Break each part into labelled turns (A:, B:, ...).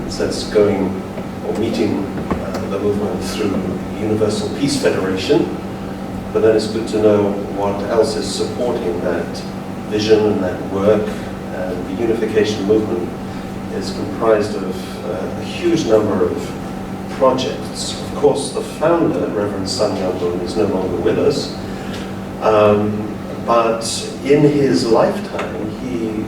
A: since going or meeting the movement through Universal Peace Federation, but then it's good to know what else is supporting that vision and that work. And the Unification movement is comprised of a huge number of projects. Of course, the founder, Reverend Sun Myung Moon, is no longer with us, but in his lifetime, he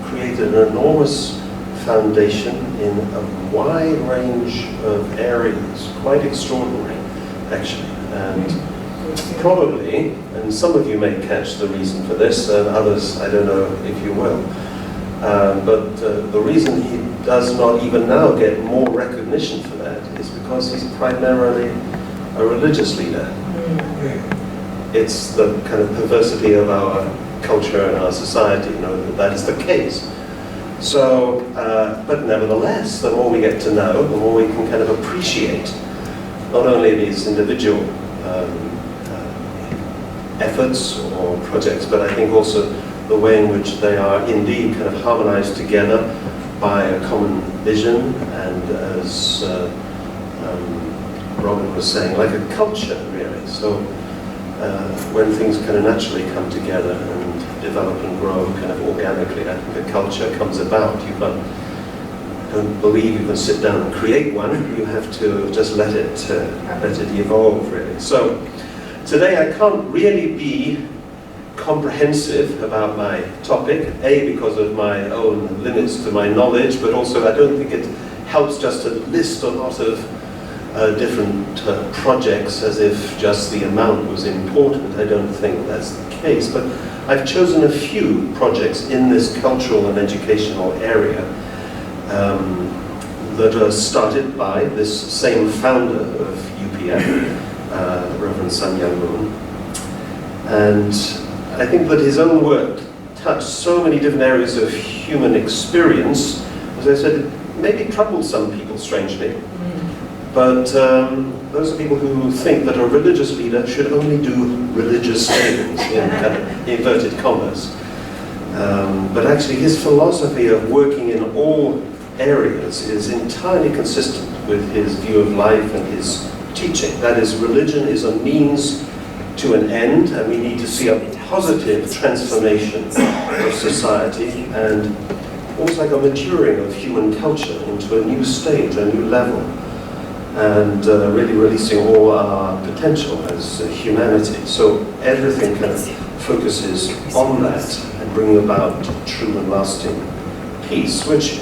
A: created an enormous foundation in a wide range of areas, quite extraordinary, actually. And probably, and some of you may catch the reason for this, and others, I don't know if you will, but the reason he does not even now get more recognition for that is because he's primarily a religious leader. It's the kind of perversity of our culture and our society, you know, that is the case. So, but nevertheless, the more we get to know, the more we can kind of appreciate not only these individual efforts or projects, but I think also the way in which they are indeed kind of harmonized together by a common vision, and as Robin was saying, like a culture, really. So when things kind of naturally come together and develop and grow kind of organically, I think a culture comes about. You don't believe you can sit down and create one. You have to just let it evolve, really. So today I can't really be comprehensive about my topic, A, because of my own limits to my knowledge, but also I don't think it helps just to list a lot of different projects as if just the amount was important. I don't think that's the case, but I've chosen a few projects in this cultural and educational area that are started by this same founder of UPF, Reverend Sun Myung Moon. And I think that his own work touched so many different areas of human experience, as I said, it maybe troubled some people strangely. But those are people who think that a religious leader should only do religious things, in kind of inverted commas. But actually his philosophy of working in all areas is entirely consistent with his view of life and his teaching. That is, religion is a means to an end, and we need to see a positive transformation of society and almost like a maturing of human culture into a new stage, a new level, and really releasing all our potential as humanity. So everything kind of focuses on that and bringing about true and lasting peace, which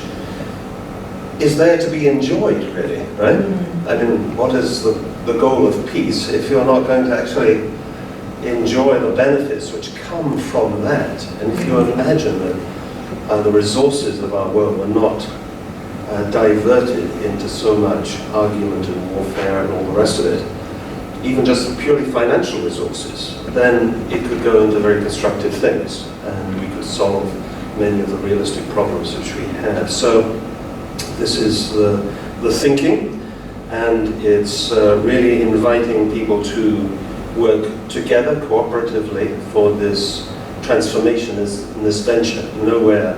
A: is there to be enjoyed, really, right? I mean, what is the goal of peace if you're not going to actually enjoy the benefits which come from that? And if you imagine that the resources of our world were not diverted into so much argument and warfare and all the rest of it, even just purely financial resources, then it could go into very constructive things, and we could solve many of the realistic problems which we have. So this is the thinking, and it's really inviting people to work together cooperatively for this transformation, in this venture. Nowhere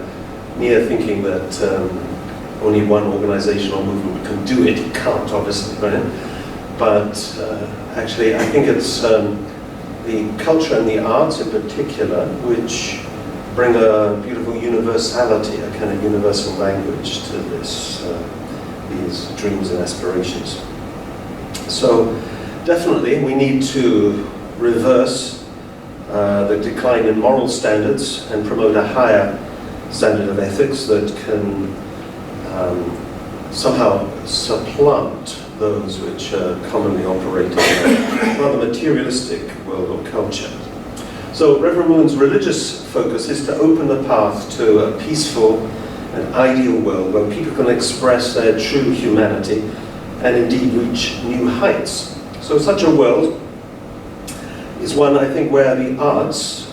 A: near thinking that only one organization or movement can do it. It can't, obviously, right? But actually, I think it's the culture and the arts in particular which bring a beautiful universality, a kind of universal language to this, these dreams and aspirations. So definitely we need to reverse the decline in moral standards and promote a higher standard of ethics that can somehow supplant those which commonly operate in a rather materialistic world or culture. So Reverend Moon's religious focus is to open the path to a peaceful and ideal world where people can express their true humanity and indeed reach new heights. So such a world is one, I think, where the arts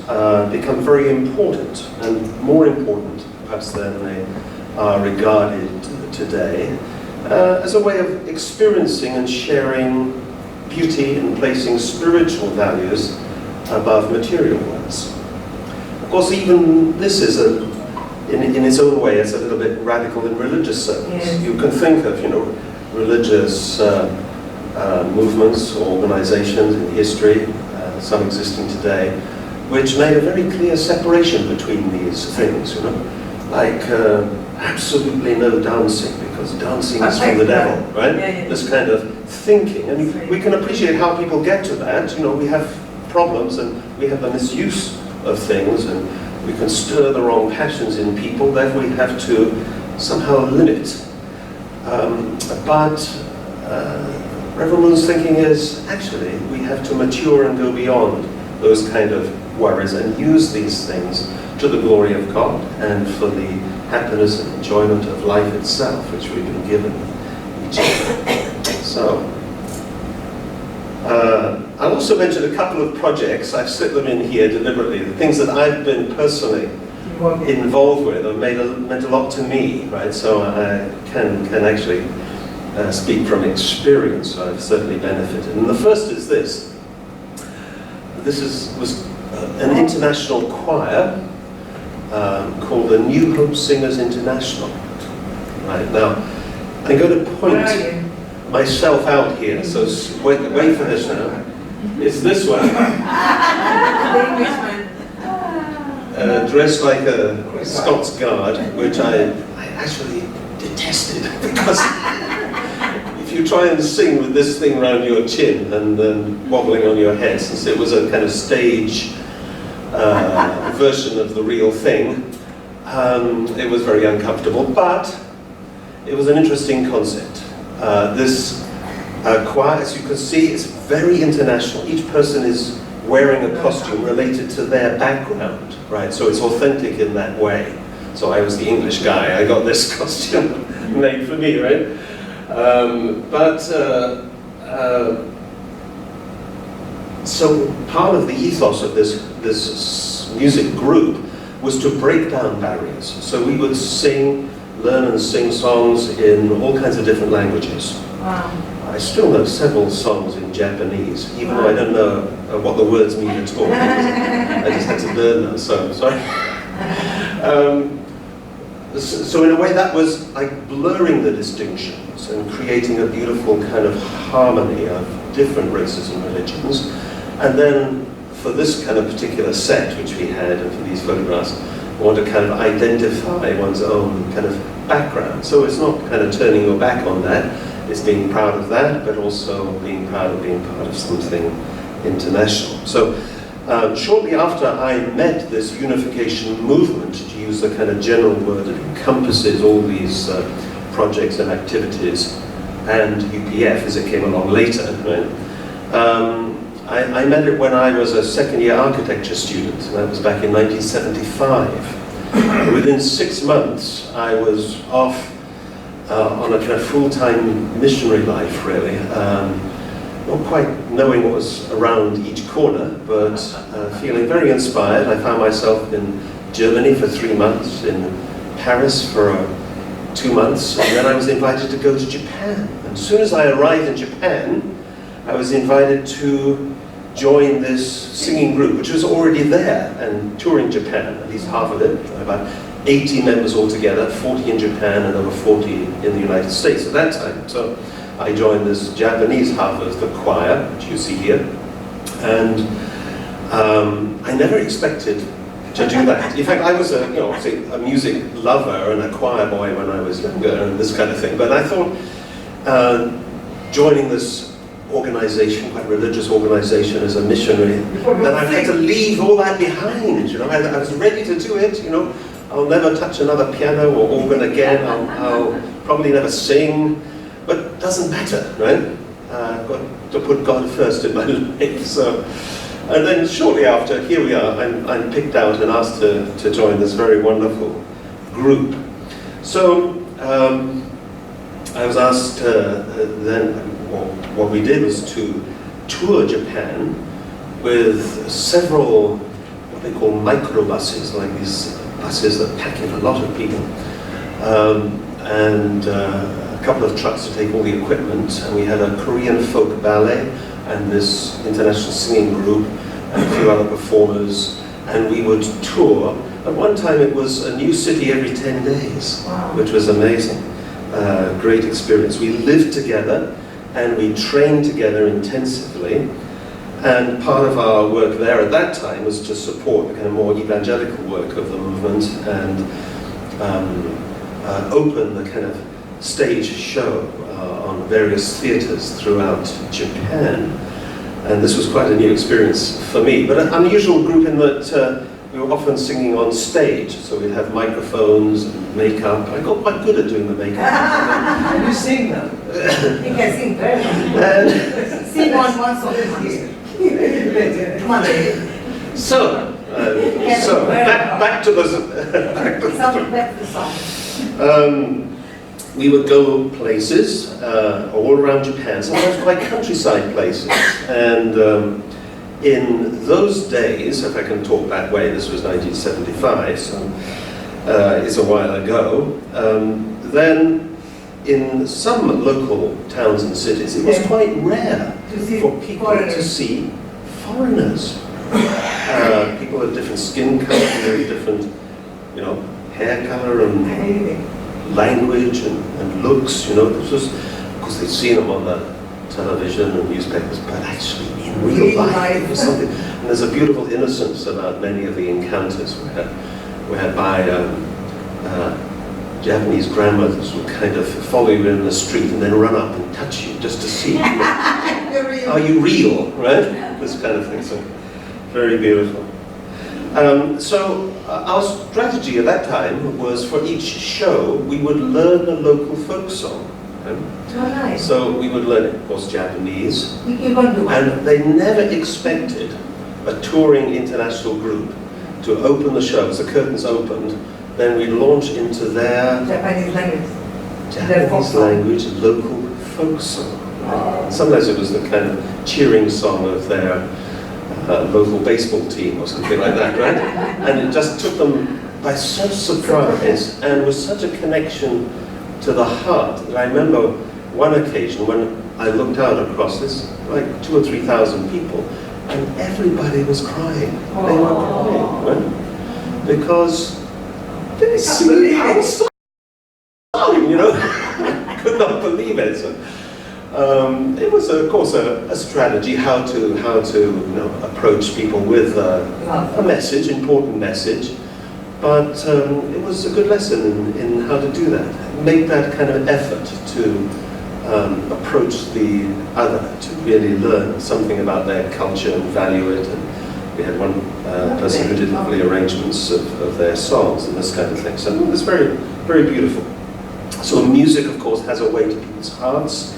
A: become very important, and more important perhaps than they are regarded today, as a way of experiencing and sharing beauty and placing spiritual values above material ones. Of course, even this is in its own way, it's a little bit radical in religious circles.
B: Yes.
A: You can think of, religious movements or organizations in history, some existing today, which made a very clear separation between these things, like absolutely no dancing, because dancing is from the devil, right? This kind of thinking, and we can appreciate how people get to that. We have problems and we have the misuse of things, and we can stir the wrong passions in people, therefore we have to somehow limit. But Reverend Moon's thinking is, actually, we have to mature and go beyond those kind of worries and use these things to the glory of God and for the happiness and enjoyment of life itself, which we've been given each other. So, I'll also mention a couple of projects. I've slipped them in here deliberately. The things that I've been personally involved with have meant a lot to me, right? So I can actually speak from experience. So I've certainly benefited. And the first is this. This was an international choir called the New Hope Singers International. Right now, I'm going to point myself out here. So wait for this now. It's this one. Dressed like a Scots Guard, which I actually detested, because if you try and sing with this thing around your chin and then wobbling on your head, since it was a kind of stage version of the real thing, it was very uncomfortable, but it was an interesting concept. This choir, as you can see, is very international. Each person is wearing a costume related to their background, right? So it's authentic in that way. So I was the English guy, I got this costume made for me, right? So part of the ethos of this music group was to break down barriers. So we would learn and sing songs in all kinds of different languages.
B: Wow.
A: I still know several songs in Japanese, even though I don't know what the words mean at all. I just had to learn them, so I'm sorry. So in a way that was like blurring the distinctions and creating a beautiful kind of harmony of different races and religions. And then for this kind of particular set which we had, and for these photographs, I want to kind of identify one's own kind of background. So it's not kind of turning your back on that, it's being proud of that, but also being proud of being part of something international. So shortly after I met this unification movement, to use the kind of general word that encompasses all these projects and activities, and UPF as it came along later, right? I met it when I was a second-year architecture student, and that was back in 1975. Within 6 months, I was off on a kind of full-time missionary life, really. Not quite knowing what was around each corner, but feeling very inspired. I found myself in Germany for 3 months, in Paris for 2 months, and then I was invited to go to Japan. And as soon as I arrived in Japan, I was invited to join this singing group, which was already there and touring Japan, at least half of it, about 80 members altogether, 40 in Japan and over 40 in the United States at that time. So I joined this Japanese half of the choir, which you see here, and I never expected to do that. In fact, I was a music lover and a choir boy when I was younger and this kind of thing, but I thought joining this organization, quite religious organization as a missionary, that I had to leave all that behind, I was ready to do it, I'll never touch another piano or organ again, I'll probably never sing, but it doesn't matter, right? I've got to put God first in my life. So, and then shortly after, here we are, I'm picked out and asked to join this very wonderful group. So I was asked then, what we did was to tour Japan with several what they call microbuses, like these buses that pack in a lot of people, and a couple of trucks to take all the equipment, and we had a Korean folk ballet and this international singing group and a few other performers, and we would tour At one time it was a new city every 10 days,
B: Wow.
A: which was amazing. Great experience. We lived together and we trained together intensively. And part of our work there at that time was to support the kind of more evangelical work of the movement and open the kind of stage show on various theatres throughout Japan. And this was quite a new experience for me, but an unusual group in that we were often singing on stage, so we'd have microphones and makeup. I got quite good at doing the makeup.
C: Can you sing now?
B: You can sing very well. Sing one song. Come on, David.
A: So back to the
B: Back to the song.
A: we would go places all around Japan, sometimes quite countryside places, and in those days, if I can talk that way, this was 1975, so it's a while ago, then in some local towns and cities, it was quite rare for people to see foreigners. People of different skin color, very different, hair color and language and looks. This was, of course, they'd seen them on the television and newspapers, but actually in real life, it was something. And there's a beautiful innocence about many of the encounters whereby Japanese grandmothers would kind of follow you in the street and then run up and touch you just to see, are you real, right? This kind of thing, so very beautiful. So our strategy at that time was for each show we would learn a local folk song.
B: Oh, nice.
A: So we would learn, of course, Japanese,
B: You're going to do one.
A: and they never expected a touring international group to open the show. As the curtains opened, then we'd launch into their
B: Japanese language.
A: Japanese language local folk song.
B: Oh.
A: Sometimes it was the kind of cheering song of their local baseball team or something like that, right? And it just took them by such surprise and with such a connection to the heart that I remember one occasion when I looked out across this, like 2,000 or 3,000 people, and everybody was crying. They were crying, right? Because they see our song, could not believe it. So, it was, of course, a strategy how to approach people with a message, important message, but it was a good lesson in how to do that. Make that kind of effort to approach the other, to really learn something about their culture and value it. And we had one person who did lovely arrangements of their songs and this kind of thing. So it was very, very beautiful. So music, of course, has a way to people's hearts.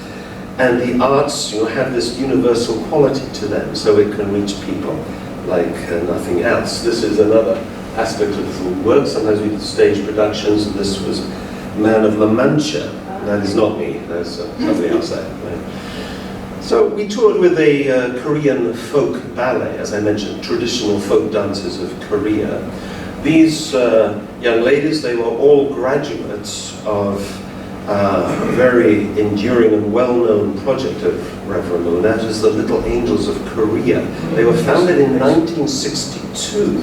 A: And the arts, have this universal quality to them, so it can reach people like nothing else. This is another aspect of the work. Sometimes we do stage productions, and this was Man of La Mancha. That is not me, there's somebody else there. Right? So we toured with a Korean folk ballet, as I mentioned, traditional folk dances of Korea. These young ladies, they were all graduates of a very enduring and well-known project of Reverend Moon, that is the Little Angels of Korea. They were founded in 1962.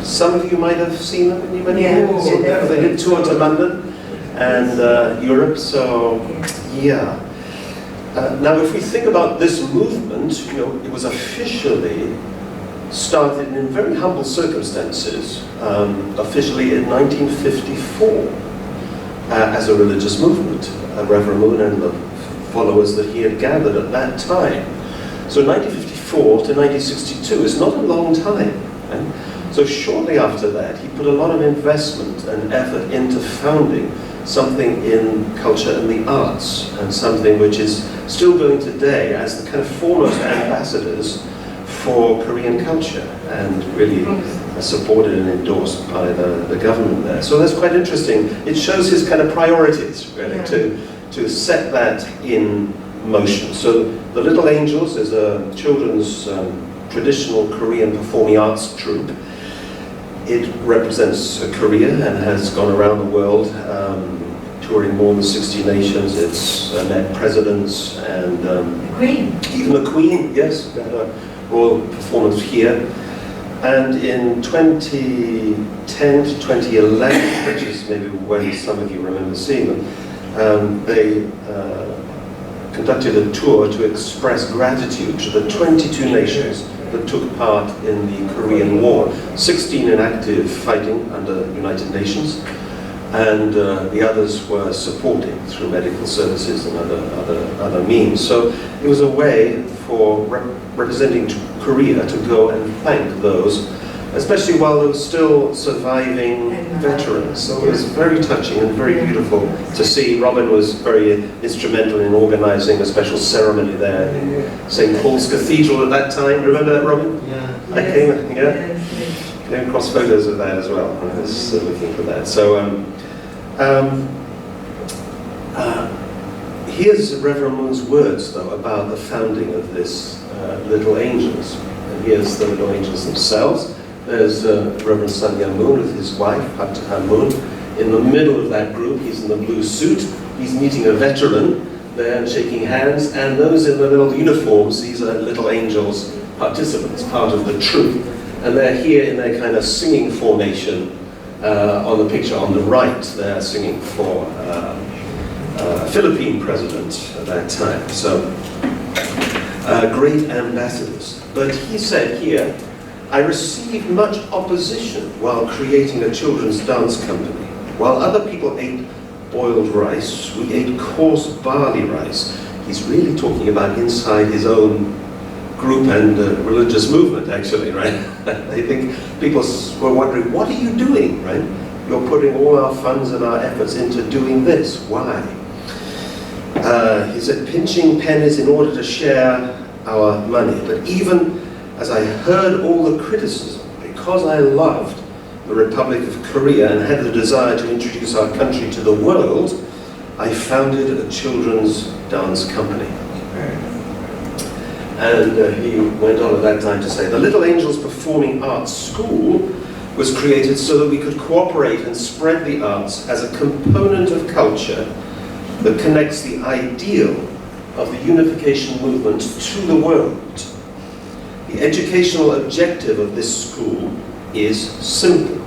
A: Some of you might have seen them in many years. They did tour to London and Europe, so yeah. Now if we think about this movement, it was officially started in very humble circumstances, officially in 1954. As a religious movement, Reverend Moon and the followers that he had gathered at that time. So 1954 to 1962 is not a long time. Right? So shortly after that, he put a lot of investment and effort into founding something in culture and the arts, and something which is still going today as the kind of foremost ambassadors for Korean culture, and really supported and endorsed by the government there. So that's quite interesting. It shows his kind of priorities, really, to set that in motion. So the Little Angels is a children's traditional Korean performing arts troupe. It represents Korea and has gone around the world, touring more than 60 nations. It's met presidents and
B: the Queen.
A: Even the Queen, yes, we had a royal performance here. And in 2010 to 2011, which is maybe when some of you remember seeing them, they conducted a tour to express gratitude to the 22 nations that took part in the Korean War. 16 in active fighting under United Nations, and the others were supporting through medical services and other means. So it was a way for representing Korea to go and thank those, especially while they were still surviving veterans. So it was very touching and very beautiful to see. Robin was very instrumental in organizing a special ceremony there in St. Paul's Cathedral at that time. Remember that, Robin?
C: Yeah.
A: I came across photos of that as well. I was looking for that. So here's Reverend Moon's words, though, about the founding of this Little Angels. And here's the Little Angels themselves. There's Reverend Sun Myung Moon with his wife, Dr. Han Moon. In the middle of that group, he's in the blue suit. He's meeting a veteran there and shaking hands. And those in the little uniforms, these are Little Angels participants, part of the troop. And they're here in their kind of singing formation on the picture on the right. They're singing for Philippine president at that time. So great ambassadors. But he said here, I received much opposition while creating a children's dance company. While other people ate boiled rice, we ate coarse barley rice. He's really talking about inside his own group and religious movement, actually, right? I think people were wondering, what are you doing, right? You're putting all our funds and our efforts into doing this. Why? He said, pinching pennies in order to share our money. But even as I heard all the criticism, because I loved the Republic of Korea and had the desire to introduce our country to the world, I founded a children's dance company. And he went on at that time to say, the Little Angels Performing Arts School was created so that we could cooperate and spread the arts as a component of culture that connects the ideal of the unification movement to the world. The educational objective of this school is simple.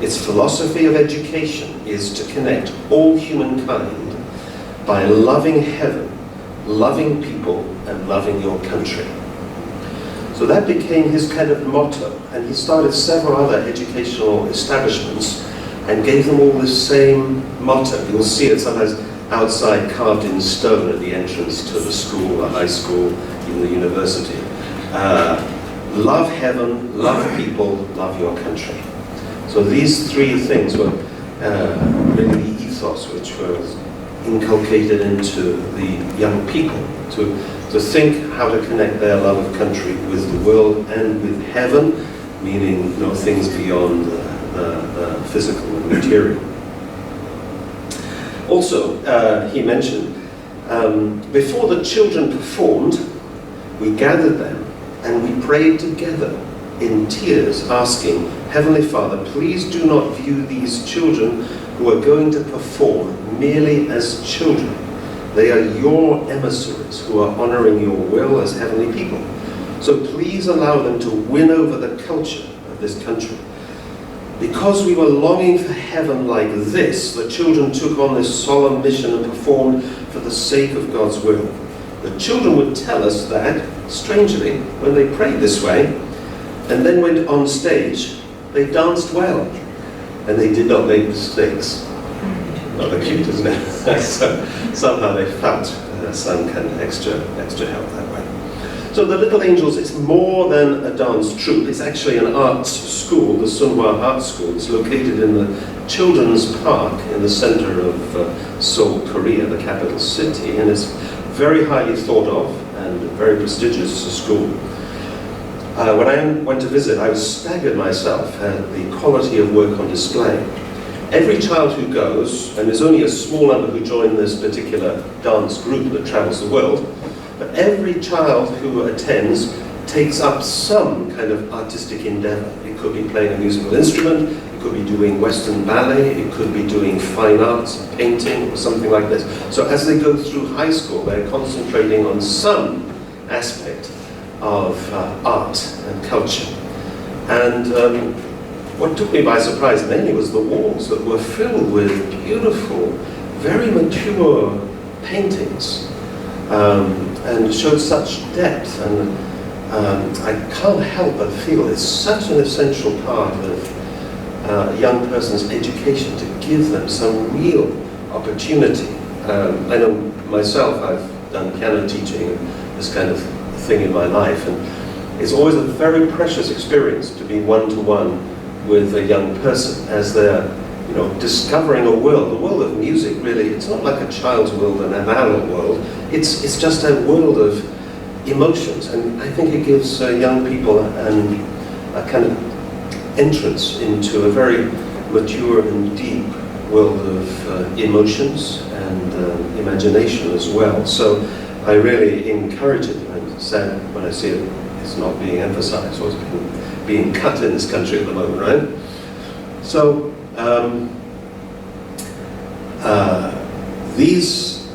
A: Its philosophy of education is to connect all humankind by loving heaven, loving people, and loving your country. So that became his kind of motto, and he started several other educational establishments and gave them all the same motto. You'll see it sometimes outside carved in stone at the entrance to the school, the high school, even the university. Love heaven, love people, love your country. So these three things were really the ethos which was inculcated into the young people to think how to connect their love of country with the world and with heaven, meaning things beyond the physical and material. Also, he mentioned, before the children performed, we gathered them and we prayed together in tears, asking, Heavenly Father, please do not view these children who are going to perform merely as children. They are your emissaries who are honoring your will as heavenly people. So please allow them to win over the culture of this country. Because we were longing for heaven like this, the children took on this solemn mission and performed for the sake of God's will. The children would tell us that, strangely, when they prayed this way, and then went on stage, they danced well, and they did not make mistakes. Not cute, isn't it? So somehow they felt some kind of extra help that way. So the Little Angels is more than a dance troupe. It's actually an arts school, the Sunhwa Art School. It's located in the Children's Park in the center of Seoul, Korea, the capital city, and it's very highly thought of and very prestigious school. When I went to visit, I was staggered myself at the quality of work on display. Every child who goes, and there's only a small number who join this particular dance group that travels the world, but every child who attends takes up some kind of artistic endeavor. It could be playing a musical instrument, it could be doing Western ballet, it could be doing fine arts, painting, or something like this. So as they go through high school, they're concentrating on some aspect of art and culture. And what took me by surprise mainly was the walls that were filled with beautiful, very mature paintings, and showed such depth. And I can't help but feel it's such an essential part of a young person's education to give them some real opportunity. I know myself, I've done piano teaching and this kind of thing in my life, and it's always a very precious experience to be one-to-one with a young person as they're, discovering a world. The world of music, really, it's not like a child's world and an adult world. It's just a world of emotions, and I think it gives young people a kind of entrance into a very mature and deep world of emotions and imagination as well. So I really encourage it. I'm sad when I see it's not being emphasized, or it's being cut in this country at the moment, right? So these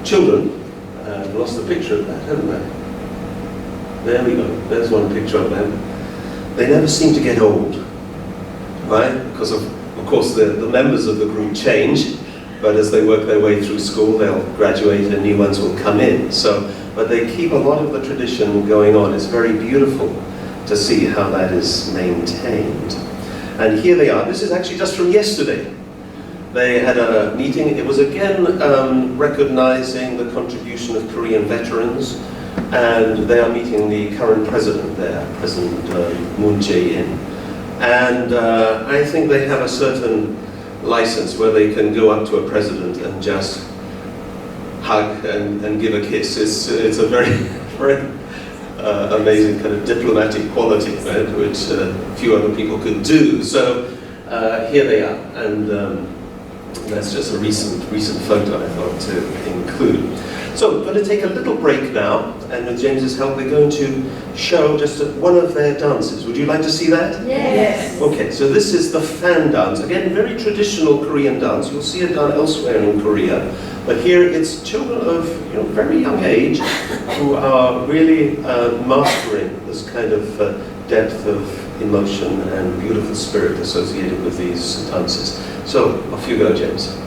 A: children, I've lost the picture of that, haven't I? There we go, there's one picture of them. They never seem to get old, right? Because of course the members of the group change, but as they work their way through school, they'll graduate and new ones will come in. But they keep a lot of the tradition going on. It's very beautiful to see how that is maintained. And here they are. This is actually just from yesterday. They had a meeting. It was again recognizing the contribution of Korean veterans, and they are meeting the current president there, President Moon Jae-in. And I think they have a certain license where they can go up to a president and just hug and give a kiss. It's a very, very amazing kind of diplomatic quality, right, which few other people could do. So here they are, and that's just a recent photo I thought to include. So we're going to take a little break now, and with James's help, we're going to show just one of their dances. Would you like to see that?
B: Yes.
A: Okay, so this is the fan dance. Again, very traditional Korean dance. You'll see it done elsewhere in Korea, but here it's children of very young age who are really mastering this kind of depth of emotion and beautiful spirit associated with these dances. So off you go, James.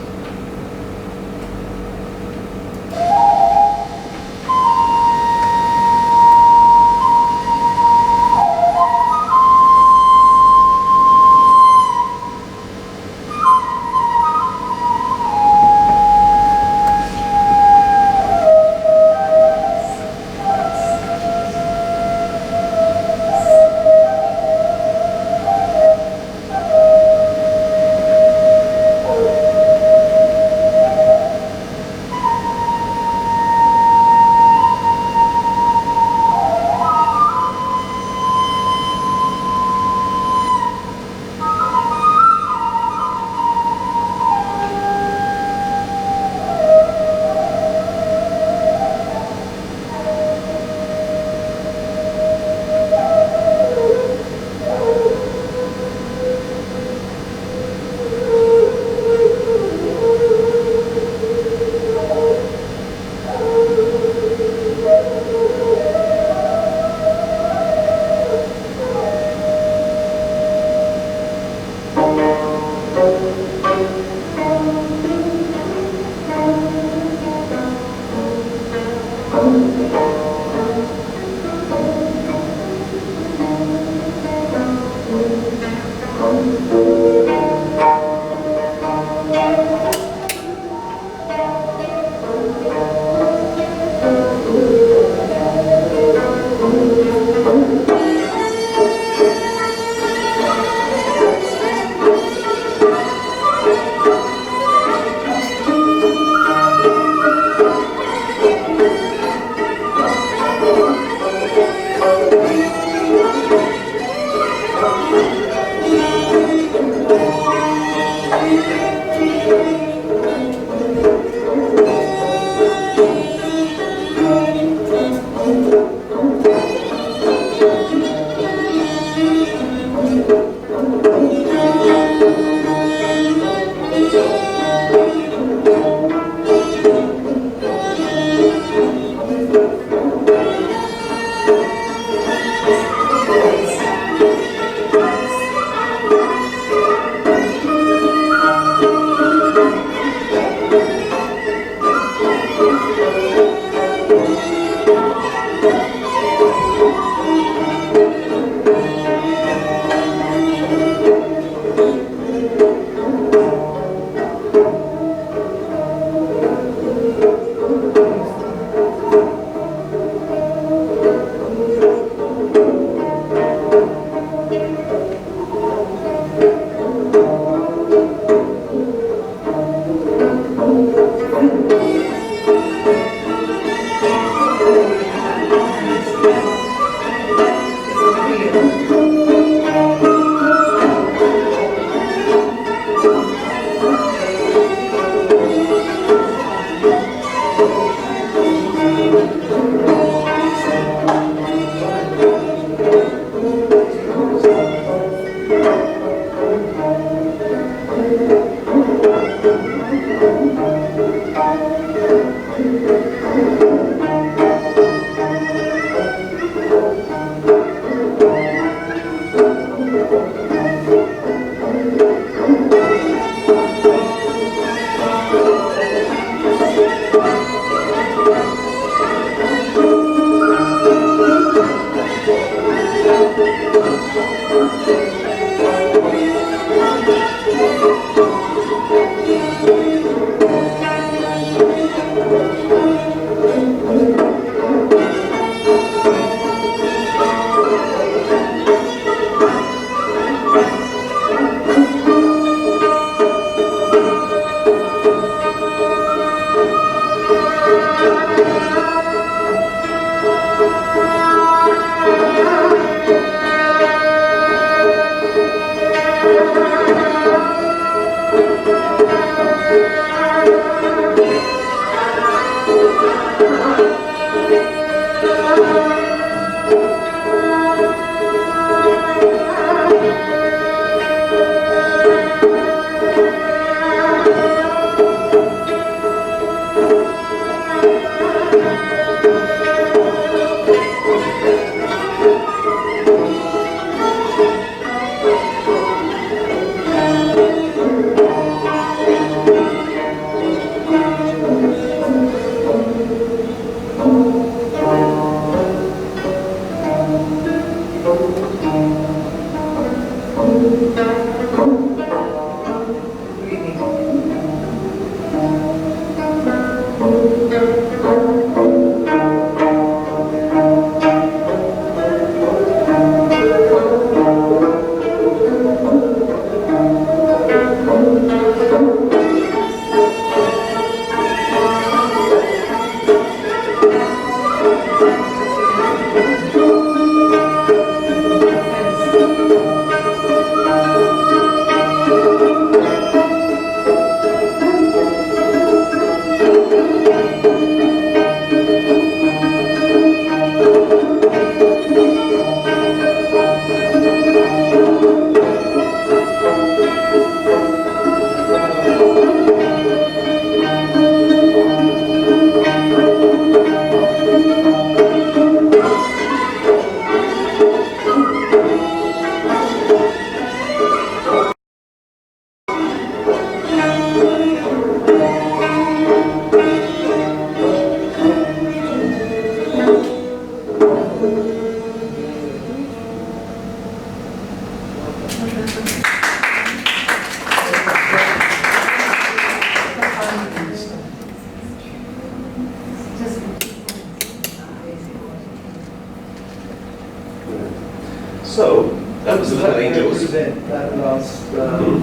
A: little angels.
C: Represent that last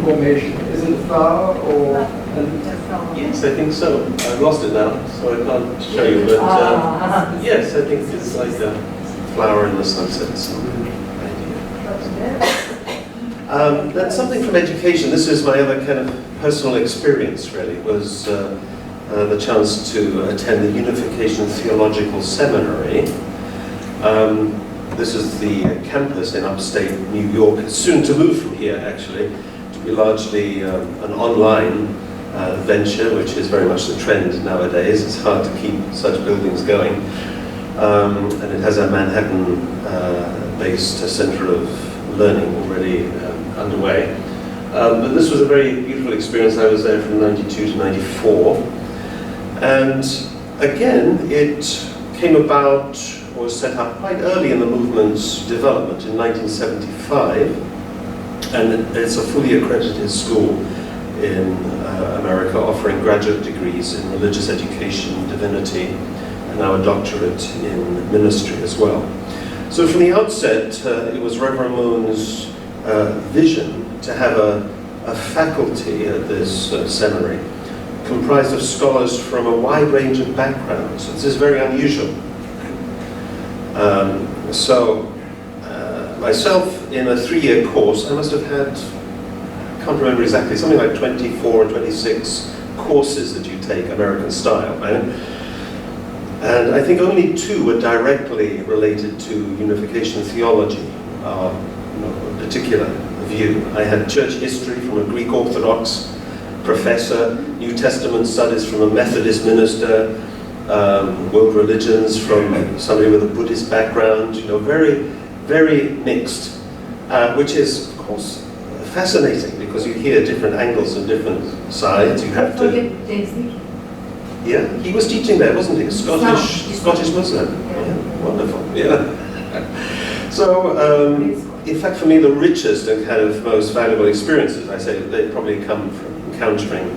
C: formation? Is it a flower or?
A: Yes, I think so. I've lost it now, so I can't show you. But yes, I think it's like a flower in the sunset. That's something from education. This is my other kind of personal experience, really, was the chance to attend the Unification Theological Seminary. This is the campus in upstate New York. It's soon to move from here, actually, to be largely an online venture, which is very much the trend nowadays. It's hard to keep such buildings going. And it has a Manhattan-based center of learning already underway. But this was a very beautiful experience. I was there from 92 to 94. And again, it came about, or was set up quite early in the movement's development in 1975. And it's a fully accredited school in America, offering graduate degrees in religious education, divinity, and now a doctorate in ministry as well. So from the outset, it was Reverend Moon's vision to have a faculty at this seminary comprised of scholars from a wide range of backgrounds. This is very unusual. Myself, in a 3-year course, I must have had, I can't remember exactly, something like 24 or 26 courses that you take, American style, right? And I think only 2 were directly related to unification theology, a particular view. I had church history from a Greek Orthodox professor, New Testament studies from a Methodist minister, world religions from somebody with a Buddhist background, very, very mixed, which is, of course, fascinating because you hear different angles and different sides. You have to. Yeah, he was teaching there, wasn't he? Scottish Muslim. Yeah, wonderful. Yeah. So, in fact, for me, the richest and kind of most valuable experiences, I say, they probably come from encountering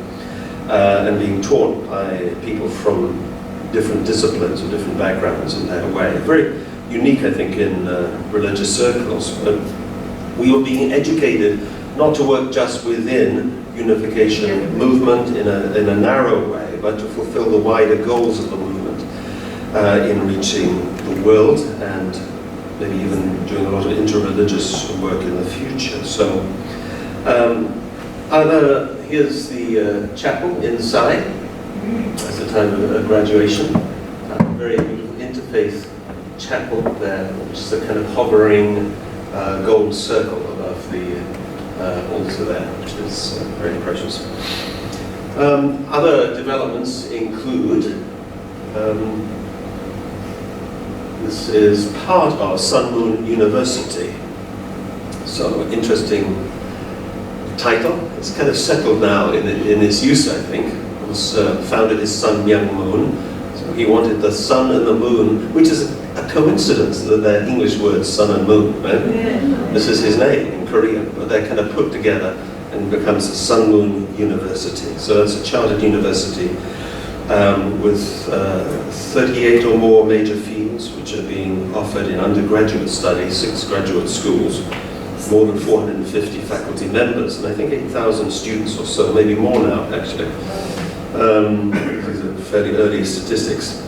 A: and being taught by people from different disciplines or different backgrounds in that way. Very unique, I think, in religious circles. But we were being educated not to work just within unification movement in a narrow way, but to fulfill the wider goals of the movement in reaching the world and maybe even doing a lot of interreligious work in the future. So, here's the chapel inside. That's the time of graduation. Very beautiful interfaith chapel there, which is a kind of hovering gold circle above the altar there, which is very precious. Other developments include, this is part of Sun Moon University. So, interesting title. It's kind of settled now in its use, I think. It was founded his son Young Moon. So he wanted the sun and the moon, which is a coincidence that they're English words, sun and moon, right? Yeah. This is his name in Korean, but they're kind of put together and becomes Sun Moon University. So it's a chartered university with 38 or more major fields which are being offered in undergraduate studies, 6 graduate schools, more than 450 faculty members, and I think 8,000 students or so, maybe more now actually. These are fairly early statistics.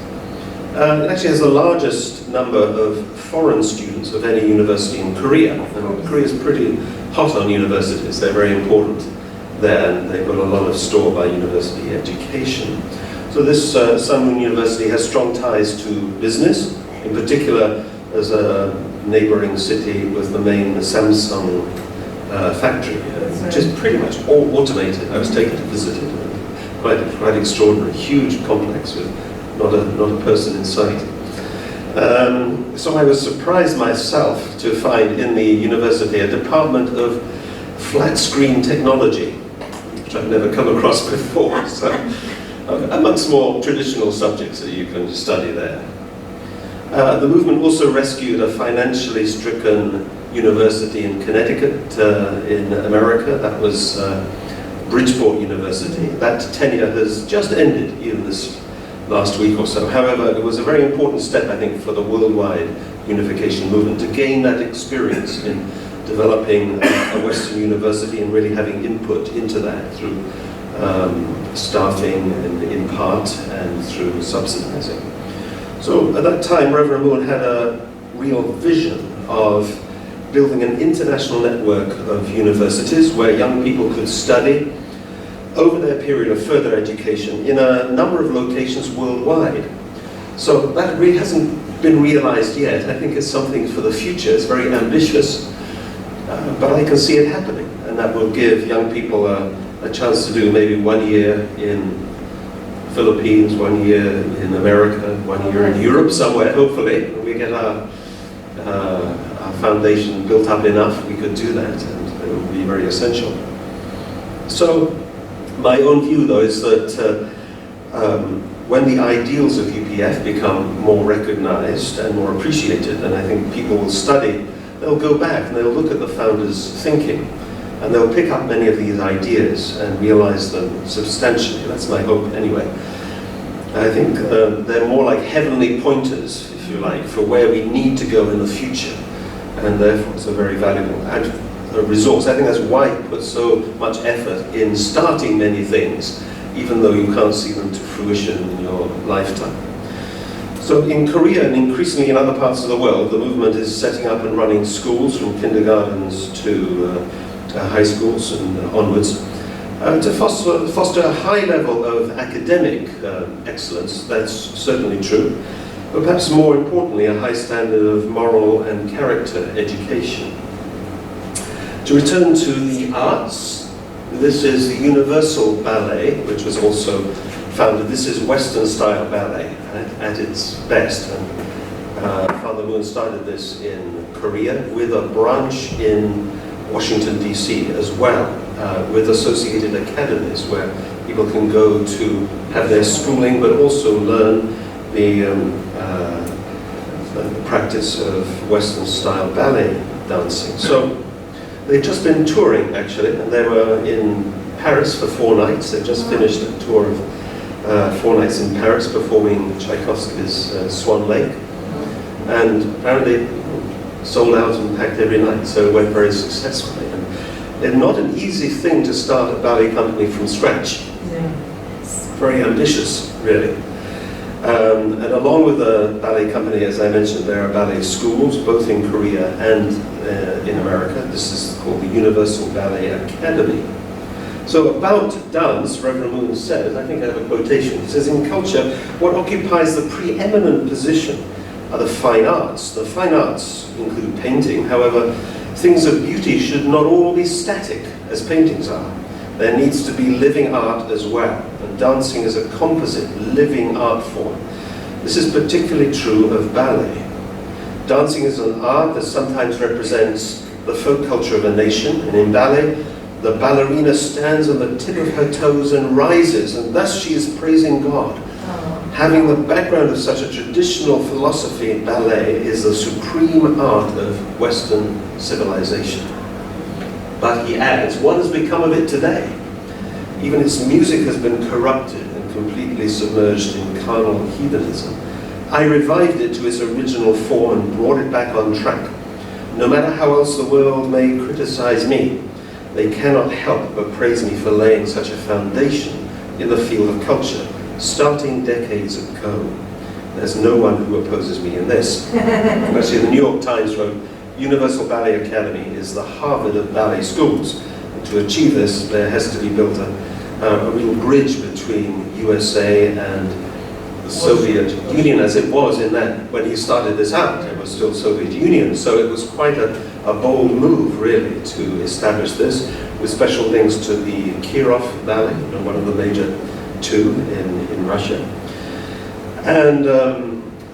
A: It actually has the largest number of foreign students of any university in Korea. And Korea is pretty hot on universities. They're very important there, and they've got a lot of store by university education. So this Sun Moon University has strong ties to business. In particular, there's a neighboring city with the main Samsung factory, which is pretty much all automated. I was taken to visit it. Quite extraordinary, huge complex with not a person in sight. So I was surprised myself to find in the university a department of flat screen technology, which I've never come across before. So, amongst more traditional subjects that you can study there. The movement also rescued a financially stricken university in Connecticut in America. That was Bridgeport University. That tenure has just ended even this last week or so. However, it was a very important step, I think, for the worldwide unification movement to gain that experience in developing a Western university and really having input into that through staffing and in part and through subsidizing. So at that time, Reverend Moon had a real vision of building an international network of universities where young people could study over their period of further education in a number of locations worldwide. So that really hasn't been realized yet. I think it's something for the future. It's very ambitious, but I can see it happening, and that will give young people a chance to do maybe 1 year in Philippines, 1 year in America, 1 year in Europe somewhere, hopefully. When we get our foundation built up enough, we could do that, and it would be very essential. So my own view, though, is that when the ideals of UPF become more recognized and more appreciated, and I think people will study, they'll go back and they'll look at the founders' thinking, and they'll pick up many of these ideas and realize them substantially. That's my hope anyway. I think they're more like heavenly pointers, if you like, for where we need to go in the future, and therefore it's a very valuable resource. I think that's why he puts so much effort in starting many things, even though you can't see them to fruition in your lifetime. So in Korea and increasingly in other parts of the world, the movement is setting up and running schools from kindergartens to high schools and onwards to foster a high level of academic excellence. That's certainly true, but perhaps more importantly, a high standard of moral and character education. To return to the arts, this is the Universal Ballet, which was also founded. This is Western-style ballet at its best. And Father Moon started this in Korea with a branch in Washington, D.C. as well, with associated academies where people can go to have their schooling, but also learn the practice of Western-style ballet dancing. So they've just been touring, actually, and they were in Paris for 4 nights. They've just finished a tour of 4 nights in Paris, performing Tchaikovsky's Swan Lake, and apparently sold out and packed every night, so it went very successfully. And it's not an easy thing to start a ballet company from scratch.
B: Yeah.
A: Very ambitious, really. And along with the ballet company, as I mentioned, there are ballet schools, both in Korea and in America. This is called the Universal Ballet Academy. So about dance, Reverend Moon says, I think I have a quotation, he says, in culture, what occupies the preeminent position are the fine arts. The fine arts include painting, however, things of beauty should not all be static, as paintings are. There needs to be living art as well, and dancing is a composite, living art form. This is particularly true of ballet. Dancing is an art that sometimes represents the folk culture of a nation, and in ballet, the ballerina stands on the tip of her toes and rises, and thus she is praising God. Having the background of such a traditional philosophy, ballet is the supreme art of Western civilization. But he adds, what has become of it today? Even its music has been corrupted and completely submerged in carnal heathenism. I revived it to its original form and brought it back on track. No matter how else the world may criticize me, they cannot help but praise me for laying such a foundation in the field of culture, starting decades ago. There's no one who opposes me in this. Actually, the New York Times wrote, Universal Ballet Academy is the Harvard of ballet schools. And to achieve this, there has to be built a real bridge between USA and the Soviet Union, as it was in that, when he started this out, it was still Soviet Union. So it was quite a bold move, really, to establish this, with special links to the Kirov Ballet, one of the major 2 in Russia. And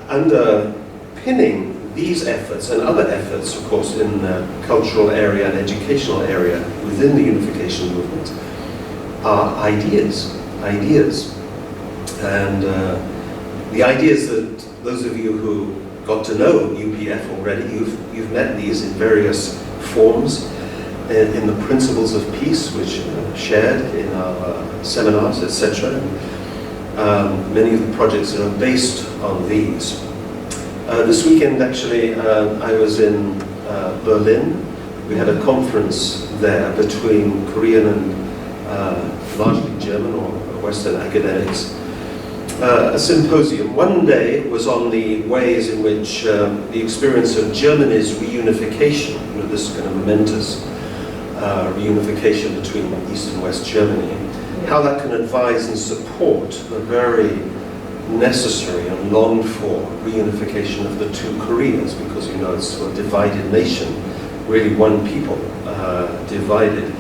A: underpinning these efforts and other efforts, of course, in the cultural area and educational area within the unification movement are ideas. And the ideas that those of you who got to know UPF already, you've met these in various forms, in the principles of peace, which are shared in our seminars, etc. Many of the projects that are based on these. This weekend, actually, I was in Berlin We had a conference there between Korean and largely German or Western academics. A symposium. One day was on the ways in which the experience of Germany's reunification, this kind of momentous reunification between East and West Germany, how that can advise and support the very necessary and longed for reunification of the two Koreas, because it's a divided nation, really one people divided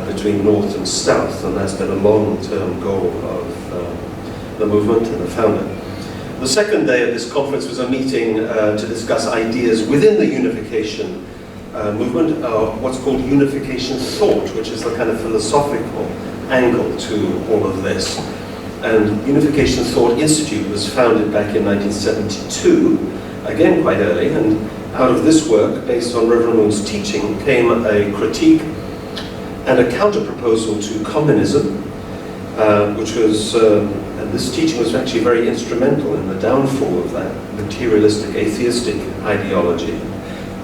A: between North and South, and that's been a long-term goal of the movement and the founder. The second day of this conference was a meeting to discuss ideas within the unification movement, what's called unification thought, which is the kind of philosophical angle to all of this. And Unification Thought Institute was founded back in 1972, again quite early, and out of this work, based on Reverend Moon's teaching, came a critique and a counter-proposal to communism, which was, and this teaching was actually very instrumental in the downfall of that materialistic, atheistic ideology,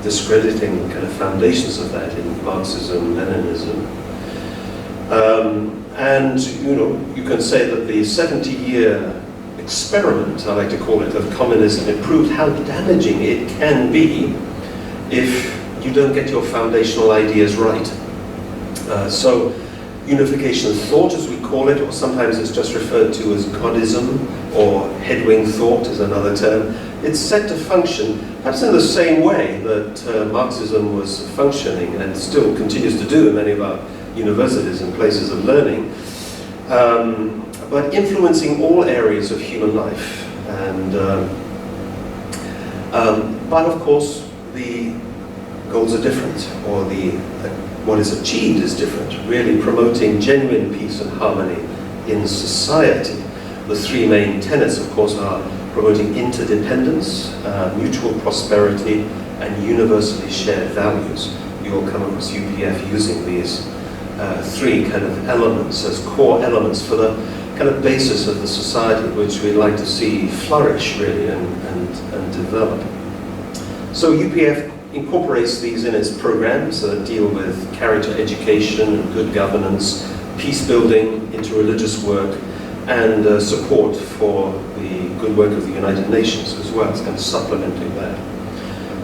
A: discrediting the kind of foundations of that in Marxism, Leninism. And you can say that the 70-year experiment, I like to call it, of communism, it proved how damaging it can be if you don't get your foundational ideas right. So unification thought, as we call it, or sometimes it's just referred to as Godism, or headwing thought is another term. It's set to function perhaps in the same way that Marxism was functioning and still continues to do in many of our universities and places of learning, but influencing all areas of human life. And but of course, the goals are different, or what is achieved is different, really promoting genuine peace and harmony in society. The three main tenets, of course, are promoting interdependence, mutual prosperity, and universally shared values. You'll come across UPF using these three kind of elements as core elements for the kind of basis of the society which we'd like to see flourish, really, and develop. So UPF incorporates these in its programs that deal with character education and good governance, peace building, interreligious work, and support for the good work of the United Nations as well. It's kind of supplementing that.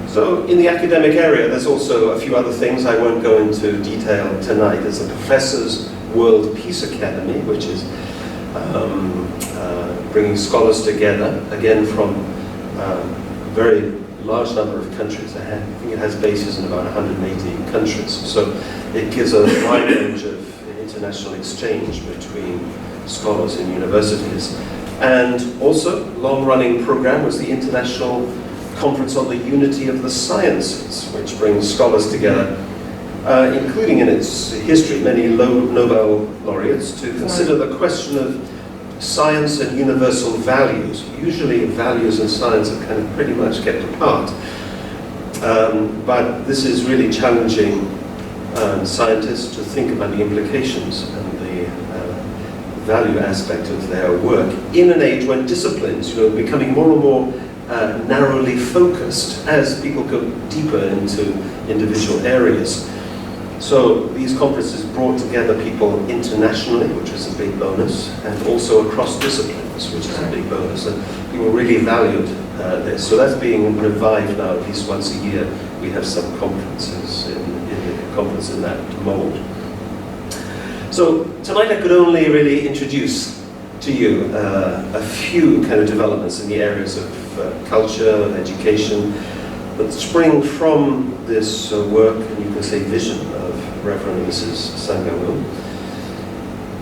A: So in the academic area, there's also a few other things I won't go into detail tonight. There's a Professors World Peace Academy, which is bringing scholars together, again from a very large number of countries. I think it has bases in about 180 countries. So it gives a wide range of international exchange between scholars in universities. And also, long-running program was the International Conference on the Unity of the Sciences, which brings scholars together, including in its history many Nobel laureates, to consider the question of science and universal values. Usually values and science are kind of pretty much kept apart. But this is really challenging scientists to think about the implications and the value aspect of their work in an age when disciplines, are becoming more and more narrowly focused as people go deeper into individual areas. So these conferences brought together people internationally, which is a big bonus, and also across disciplines, which is a big bonus. And people really valued this. So that's being revived now, at least once a year. We have some conferences in that mold. So tonight I could only really introduce to you a few kind of developments in the areas of culture, education, that spring from this work, and you can say vision, of Reverend and Mrs. Sangha-moon.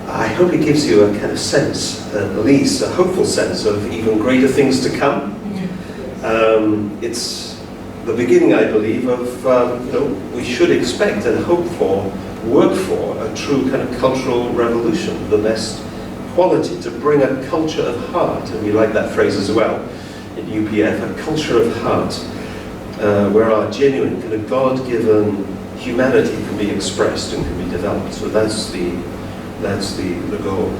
A: I hope it gives you a kind of sense, at least a hopeful sense, of even greater things to come. It's the beginning, I believe, of we should expect and hope for, work for a true kind of cultural revolution, the best quality, to bring a culture of heart, and we like that phrase as well in UPF, a culture of heart, where our genuine kind of God-given humanity can be expressed and can be developed. So that's the goal.